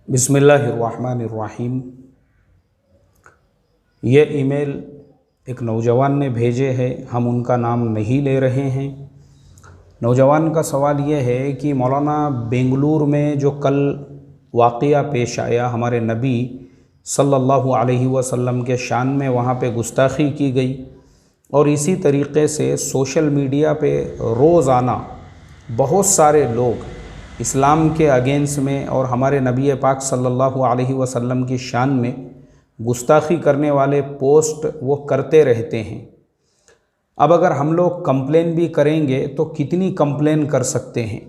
बिस्मिल्लाहिर्रहमानिर्रहीम। ये ईमेल एक नौजवान ने भेजे है, हम उनका नाम नहीं ले रहे हैं। नौजवान का सवाल ये है कि मौलाना, बेंगलुरु में जो कल वाक़या पेश आया, हमारे नबी सल्लल्लाहु अलैहि वसल्लम के शान में वहाँ पे गुस्ताखी की गई और इसी तरीक़े से सोशल मीडिया पे रोज़ाना बहुत सारे लोग इस्लाम के अगेंस्ट में और हमारे नबी पाक सल्लल्लाहु अलैहि वसल्लम की शान में गुस्ताखी करने वाले पोस्ट वो करते रहते हैं। अब अगर हम लोग कंप्लेन भी करेंगे तो कितनी कंप्लेन कर सकते हैं,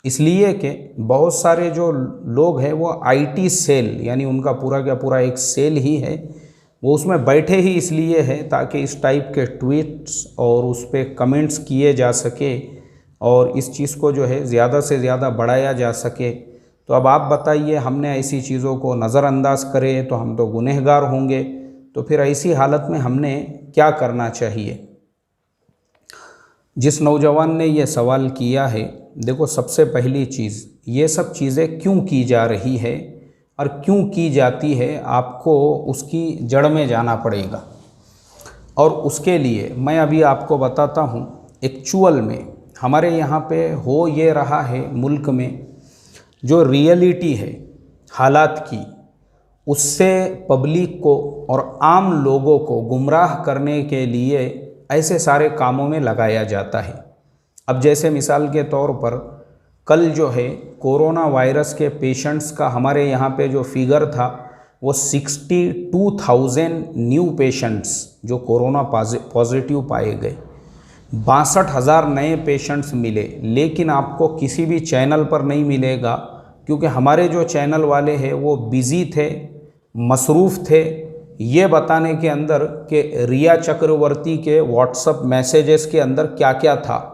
इसलिए कि बहुत सारे जो लोग हैं वो आईटी सेल, यानी उनका पूरा का पूरा एक सेल ही है, वो उसमें बैठे ही इसलिए है ताकि इस टाइप के ट्वीट्स और उस पर कमेंट्स किए जा सके और इस चीज़ को जो है ज़्यादा से ज़्यादा बढ़ाया जा सके। तो अब आप बताइए, हमने ऐसी चीज़ों को नज़रअंदाज करें तो हम तो गुनहगार होंगे। तो फिर ऐसी हालत में हमने क्या करना चाहिए? जिस नौजवान ने ये सवाल किया है, देखो, सबसे पहली चीज़, ये सब चीज़ें क्यों की जा रही है और क्यों की जाती है, आपको उसकी जड़ में जाना पड़ेगा। और उसके लिए मैं अभी आपको बताता हूँ एक्चुअल में हमारे यहाँ पे हो ये रहा है, मुल्क में जो रियलिटी है हालात की, उससे पब्लिक को और आम लोगों को गुमराह करने के लिए ऐसे सारे कामों में लगाया जाता है। अब जैसे मिसाल के तौर पर कल जो है कोरोना वायरस के पेशेंट्स का हमारे यहाँ पे जो फिगर था वो 62,000 न्यू पेशेंट्स जो कोरोना पॉजिटिव पाए गए, 62,000 नए पेशेंट्स मिले। लेकिन आपको किसी भी चैनल पर नहीं मिलेगा, क्योंकि हमारे जो चैनल वाले हैं वो बिज़ी थे, मसरूफ़ थे ये बताने के अंदर कि रिया चक्रवर्ती के व्हाट्सएप मैसेजेस के अंदर क्या क्या था।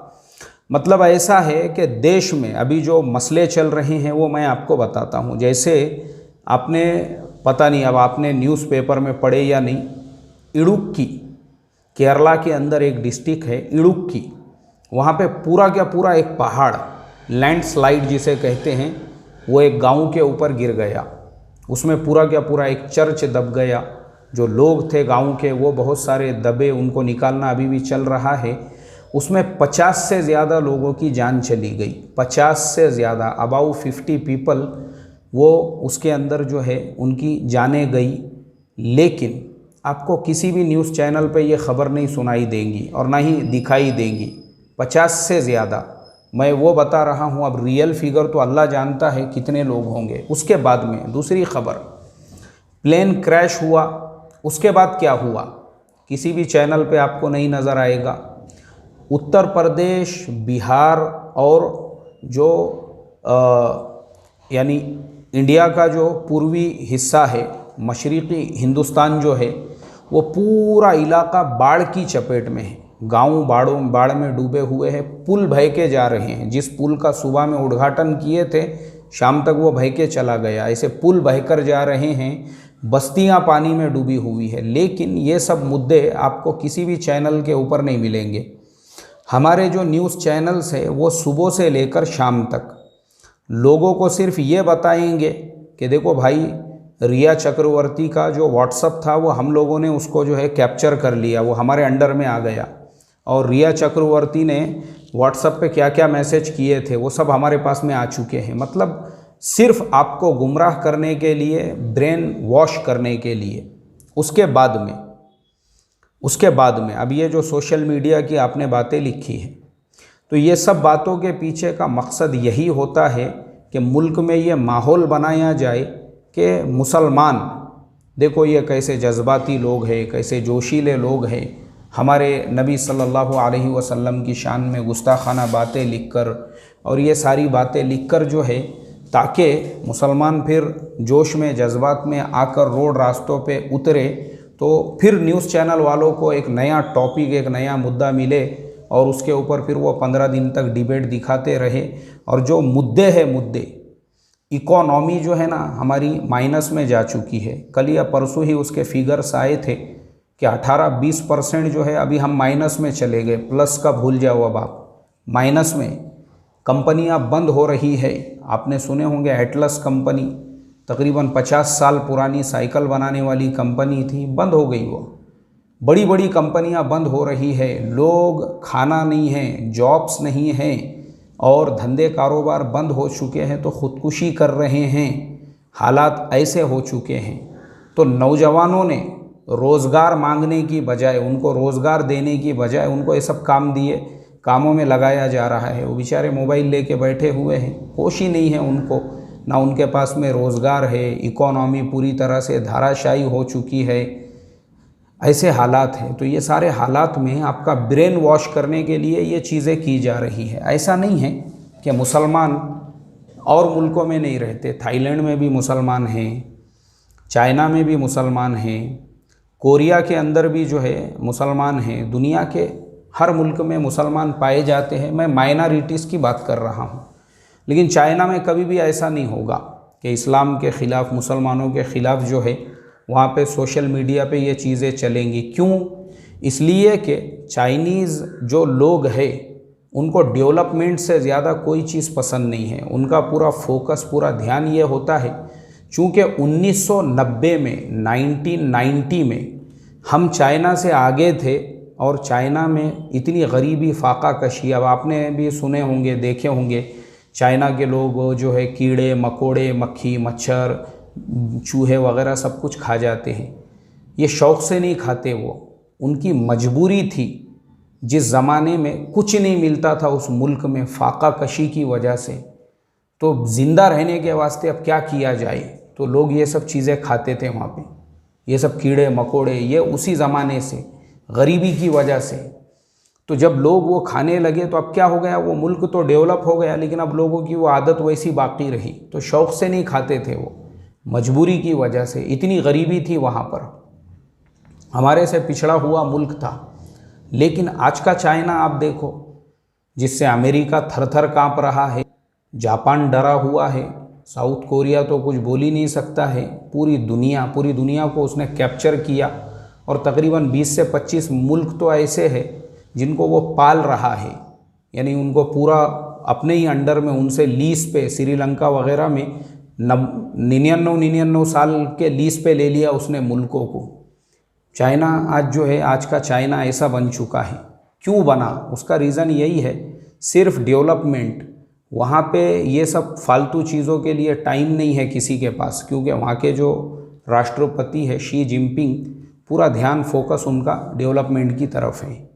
मतलब ऐसा है कि देश में अभी जो मसले चल रहे हैं वो मैं आपको बताता हूँ। जैसे आपने, पता नहीं अब आपने न्यूज़पेपर में पढ़े या नहीं, इडुक्की, केरला के अंदर एक डिस्ट्रिक्ट है इडुक्की, वहाँ पे पूरा क्या पूरा एक पहाड़, लैंडस्लाइड जिसे कहते हैं, वो एक गांव के ऊपर गिर गया। उसमें पूरा क्या पूरा एक चर्च दब गया। जो लोग थे गांव के वो बहुत सारे दबे, उनको निकालना अभी भी चल रहा है। उसमें 50 से ज़्यादा लोगों की जान चली गई, 50 से ज़्यादा, अबाउट 50 पीपल वो उसके अंदर जो है उनकी जानें गई। लेकिन आपको किसी भी न्यूज़ चैनल पे ये ख़बर नहीं सुनाई देंगी और ना ही दिखाई देंगी। 50 से ज़्यादा, मैं वो बता रहा हूँ। अब रियल फिगर तो अल्लाह जानता है कितने लोग होंगे। उसके बाद में दूसरी ख़बर, प्लेन क्रैश हुआ, उसके बाद क्या हुआ किसी भी चैनल पे आपको नहीं नज़र आएगा। उत्तर प्रदेश, बिहार और जो यानी इंडिया का जो पूर्वी हिस्सा है, मशरक़ी हिंदुस्तान जो है, वो पूरा इलाका बाढ़ की चपेट में है। गांव बाढ़ में डूबे हुए हैं, पुल बह के जा रहे हैं। जिस पुल का सुबह में उद्घाटन किए थे, शाम तक वो बह के चला गया। ऐसे पुल बहकर जा रहे हैं, बस्तियां पानी में डूबी हुई है। लेकिन ये सब मुद्दे आपको किसी भी चैनल के ऊपर नहीं मिलेंगे। हमारे जो न्यूज़ चैनल्स है वो सुबह से लेकर शाम तक लोगों को सिर्फ ये बताएंगे कि देखो भाई, रिया चक्रवर्ती का जो व्हाट्सअप था वो हम लोगों ने उसको जो है कैप्चर कर लिया, वो हमारे अंडर में आ गया। और रिया चक्रवर्ती ने व्हाट्सएप पे क्या क्या मैसेज किए थे वो सब हमारे पास में आ चुके हैं। मतलब सिर्फ आपको गुमराह करने के लिए, ब्रेन वॉश करने के लिए। उसके बाद में अब ये जो सोशल मीडिया की आपने बातें लिखी हैं, तो ये सब बातों के पीछे का मकसद यही होता है कि मुल्क में ये माहौल बनाया जाए कि मुसलमान, देखो ये कैसे जज्बाती लोग हैं, कैसे जोशीले लोग हैं, हमारे नबी सल्लल्लाहु अलैहि वसल्लम की शान में गुस्ताखाना बातें लिखकर और ये सारी बातें लिखकर जो है, ताकि मुसलमान फिर जोश में, जज्बात में आकर रोड रास्तों पे उतरे, तो फिर न्यूज़ चैनल वालों को एक नया टॉपिक, एक नया मुद्दा मिले और उसके ऊपर फिर वो 15 दिन तक डिबेट दिखाते रहे। और जो मुद्दे इकोनॉमी जो है ना हमारी माइनस में जा चुकी है। कल या परसों ही उसके फिगर्स आए थे कि 18-20% जो है अभी हम माइनस में चले गए। प्लस का भूल जाओ, अब आप माइनस में। कंपनियां बंद हो रही है, आपने सुने होंगे एटलस कंपनी, तकरीबन 50 साल पुरानी साइकिल बनाने वाली कंपनी थी, बंद हो गई। वो बड़ी बड़ी कंपनियां बंद हो रही है, लोग खाना नहीं है, जॉब्स नहीं हैं और धंधे कारोबार बंद हो चुके हैं तो ख़ुदकुशी कर रहे हैं। हालात ऐसे हो चुके हैं तो नौजवानों ने रोज़गार मांगने की बजाय, उनको रोज़गार देने की बजाय उनको ये सब काम दिए, कामों में लगाया जा रहा है। वो बेचारे मोबाइल लेके बैठे हुए हैं, होश ही नहीं है उनको, ना उनके पास में रोज़गार है, इकोनॉमी पूरी तरह से धाराशायी हो चुकी है। ऐसे हालात हैं। तो ये सारे हालात में आपका ब्रेन वॉश करने के लिए ये चीज़ें की जा रही है। ऐसा नहीं है कि मुसलमान और मुल्कों में नहीं रहते, थाईलैंड में भी मुसलमान हैं, चाइना में भी मुसलमान हैं, कोरिया के अंदर भी जो है मुसलमान हैं, दुनिया के हर मुल्क में मुसलमान पाए जाते हैं। मैं माइनॉरिटीज़ की बात कर रहा हूँ। लेकिन चाइना में कभी भी ऐसा नहीं होगा कि इस्लाम के ख़िलाफ़, मुसलमानों के ख़िलाफ़ जो है वहाँ पे सोशल मीडिया पे ये चीज़ें चलेंगी। क्यों? इसलिए कि चाइनीज़ जो लोग हैं उनको डेवलपमेंट से ज़्यादा कोई चीज़ पसंद नहीं है। उनका पूरा फोकस, पूरा ध्यान ये होता है, चूँकि 1990 में, 1990 में हम चाइना से आगे थे और चाइना में इतनी गरीबी, फाका कशी, अब आपने भी सुने होंगे, देखे होंगे, चाइना के लोग जो है कीड़े मकोड़े, मक्खी मच्छर, चूहे वगैरह सब कुछ खा जाते हैं। ये शौक़ से नहीं खाते, वो उनकी मजबूरी थी। जिस ज़माने में कुछ नहीं मिलता था उस मुल्क में फाका कशी की वजह से, तो ज़िंदा रहने के वास्ते अब क्या किया जाए, तो लोग ये सब चीज़ें खाते थे वहाँ पे, ये सब कीड़े मकोड़े, ये उसी ज़माने से गरीबी की वजह से। तो जब लोग वो खाने लगे तो अब क्या हो गया, वो मुल्क तो डेवलप हो गया, लेकिन अब लोगों की वो आदत वैसी बाकी रही। तो शौक़ से नहीं खाते थे वो, मजबूरी की वजह से। इतनी गरीबी थी वहाँ पर, हमारे से पिछड़ा हुआ मुल्क था। लेकिन आज का चाइना आप देखो, जिससे अमेरिका थर थर काँप रहा है, जापान डरा हुआ है, साउथ कोरिया तो कुछ बोल ही नहीं सकता है। पूरी दुनिया को उसने कैप्चर किया और तकरीबन 20 से 25 मुल्क तो ऐसे हैं जिनको वो पाल रहा है, यानी उनको पूरा अपने ही अंडर में, उनसे लीज पे, श्रीलंका वगैरह में 99 साल के लीज पे ले लिया उसने मुल्कों को। चाइना आज जो है, आज का चाइना ऐसा बन चुका है। क्यों बना? उसका रीज़न यही है, सिर्फ डेवलपमेंट। वहाँ पे ये सब फालतू चीज़ों के लिए टाइम नहीं है किसी के पास, क्योंकि वहाँ के जो राष्ट्रपति है शी जिनपिंग, पूरा ध्यान फोकस उनका डेवलपमेंट की तरफ है।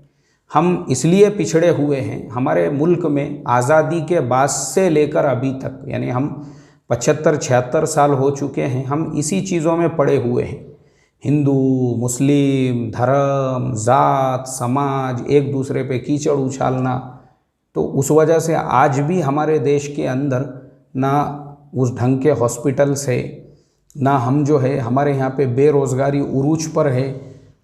हम इसलिए पिछड़े हुए हैं। हमारे मुल्क में आज़ादी के बाद से लेकर अभी तक, यानी हम 75-76 साल हो चुके हैं, हम इसी चीज़ों में पड़े हुए हैं। हिंदू मुस्लिम, धर्म, ज़ात, समाज, एक दूसरे पे कीचड़ उछालना। तो उस वजह से आज भी हमारे देश के अंदर ना उस ढंग के हॉस्पिटल्स है, ना हम जो है, हमारे यहाँ पे बेरोज़गारी उरूज पर है,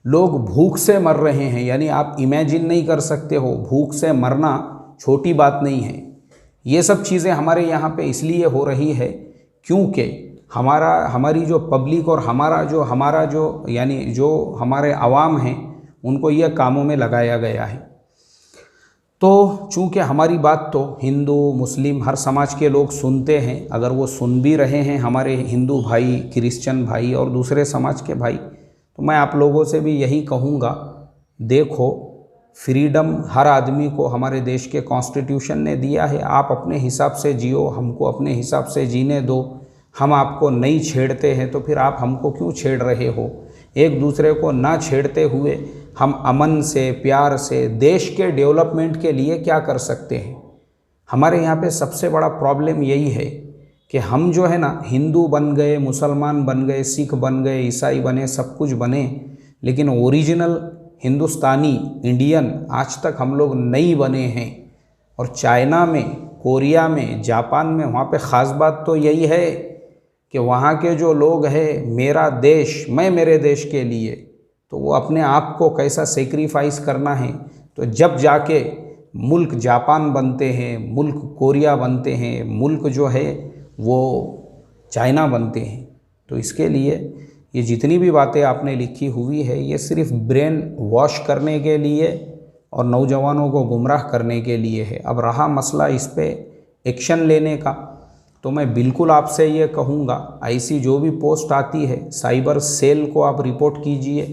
लोग भूख से मर रहे हैं। यानी आप इमेजिन नहीं कर सकते हो, भूख से मरना छोटी बात नहीं है। ये सब चीज़ें हमारे यहाँ पे इसलिए हो रही है क्योंकि हमारी जो पब्लिक और हमारा जो यानी जो हमारे अवाम हैं, उनको ये कामों में लगाया गया है। तो चूँकि हमारी बात तो हिंदू मुस्लिम हर समाज के लोग सुनते हैं, अगर वो सुन भी रहे हैं, हमारे हिंदू भाई, क्रिश्चियन भाई और दूसरे समाज के भाई, तो मैं आप लोगों से भी यही कहूँगा, देखो फ्रीडम हर आदमी को हमारे देश के कॉन्स्टिट्यूशन ने दिया है। आप अपने हिसाब से जियो, हमको अपने हिसाब से जीने दो। हम आपको नहीं छेड़ते हैं तो फिर आप हमको क्यों छेड़ रहे हो? एक दूसरे को ना छेड़ते हुए हम अमन से, प्यार से देश के डेवलपमेंट के लिए क्या कर सकते हैं? हमारे यहाँ पे सबसे बड़ा प्रॉब्लम यही है कि हम जो है ना, हिंदू बन गए, मुसलमान बन गए, सिख बन गए, ईसाई बने, सब कुछ बने, लेकिन ओरिजिनल हिंदुस्तानी, इंडियन आज तक हम लोग नहीं बने हैं। और चाइना में, कोरिया में, जापान में, वहाँ पे ख़ास बात तो यही है कि वहाँ के जो लोग हैं, मेरा देश, मैं मेरे देश के लिए, तो वो अपने आप को कैसा सेक्रीफाइस करना है, तो जब जाके मुल्क जापान बनते हैं, मुल्क कोरिया बनते हैं, मुल्क जो है वो चाइना बनते हैं। तो इसके लिए ये जितनी भी बातें आपने लिखी हुई है, ये सिर्फ ब्रेन वॉश करने के लिए और नौजवानों को गुमराह करने के लिए है। अब रहा मसला इस पे एक्शन लेने का, तो मैं बिल्कुल आपसे ये कहूँगा, ऐसी जो भी पोस्ट आती है साइबर सेल को आप रिपोर्ट कीजिए,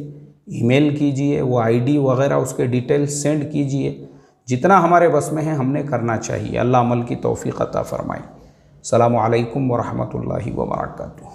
ईमेल कीजिए, वो आईडी वगैरह उसके डिटेल्स सेंड कीजिए। जितना हमारे बस में है हमने करना चाहिए। अल्लाह अमल की तौफीक अता फरमाए। अस्सलामु अलैकुम व रहमतुल्लाहि व बरकातुहू।